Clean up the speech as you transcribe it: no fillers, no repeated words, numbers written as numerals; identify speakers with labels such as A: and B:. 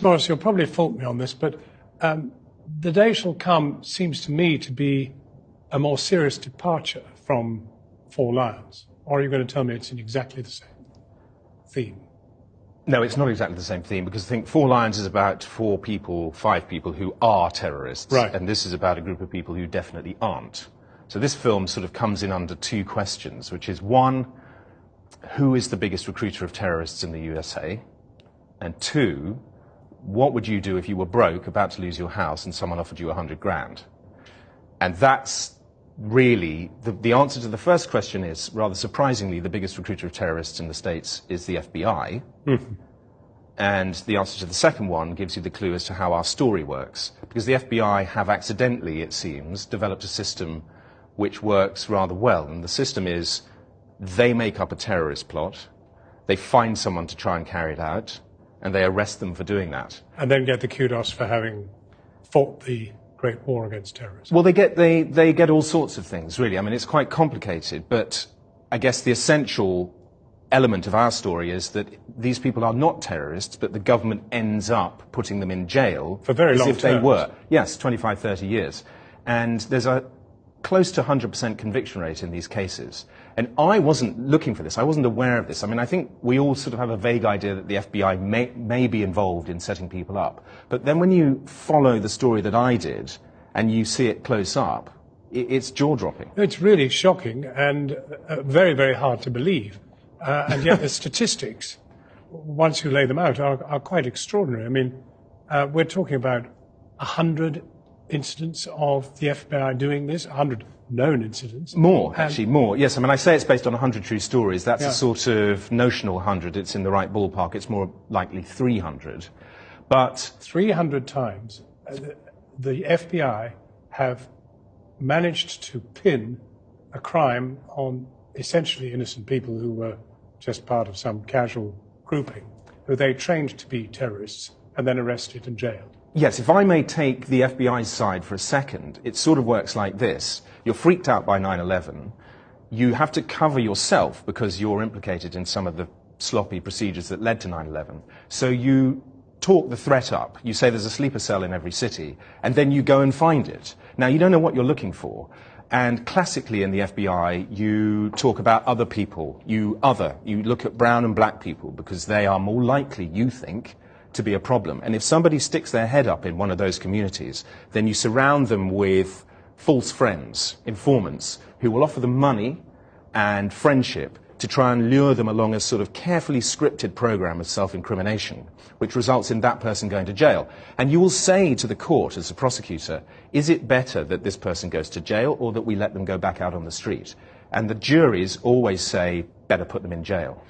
A: Morris, you'll probably fault me on this, but the day shall come seems to me to be a more serious departure from Four Lions. Or are you going to tell me it's in exactly the same theme?
B: No, it's not exactly the same theme, because I think Four Lions is about five people who are terrorists.
A: Right.
B: And this is about a group of people who definitely aren't. So this film sort of comes in under two questions, which is one, who is the biggest recruiter of terrorists in the USA? And two, what would you do if you were broke, about to lose your house, and someone offered you 100 grand? And that's really, the answer to the first question is, rather surprisingly, the biggest recruiter of terrorists in the States is the FBI. Mm-hmm. And the answer to the second one gives you the clue as to how our story works. Because the FBI have accidentally, it seems, developed a system which works rather well. And the system is, they make up a terrorist plot, they find someone to try and carry it out, and they arrest them for doing that.
A: And then get the kudos for having fought the Great War against terrorism.
B: Well, they get all sorts of things, really. I mean, it's quite complicated, but I guess the essential element of our story is that these people are not terrorists, but the government ends up putting them in jail
A: for very long
B: as if
A: terms.
B: They were. Yes, 25, 30 years. And there's a close to 100% conviction rate in these cases. And I wasn't looking for this. I wasn't aware of this. I mean, I think we all sort of have a vague idea that the FBI may be involved in setting people up. But then when you follow the story that I did and you see it close up, it's jaw-dropping.
A: It's really shocking and very, very hard to believe. And yet the statistics, once you lay them out, are quite extraordinary. I mean, we're talking about 100 incidents of the FBI doing this, 100 known incidents.
B: More, actually, more. Yes, I mean, I say it's based on 100 true stories. That's
A: yeah.
B: a sort of notional 100. It's in the right ballpark. It's more likely 300. But
A: 300 times, the FBI have managed to pin a crime on essentially innocent people who were just part of some casual grouping, who they trained to be terrorists and then arrested and jailed.
B: Yes, if I may take the FBI's side for a second, it sort of works like this. You're freaked out by 9/11. You have to cover yourself because you're implicated in some of the sloppy procedures that led to 9/11. So you talk the threat up. You say there's a sleeper cell in every city, and then you go and find it. Now, you don't know what you're looking for. And classically in the FBI, you talk about other people. You look at brown and black people because they are more likely, you think, to be a problem. And if somebody sticks their head up in one of those communities, then you surround them with false friends, informants, who will offer them money and friendship to try and lure them along a sort of carefully scripted program of self-incrimination, which results in that person going to jail. And you will say to the court, as a prosecutor, is it better that this person goes to jail or that we let them go back out on the street? And the juries always say, better put them in jail.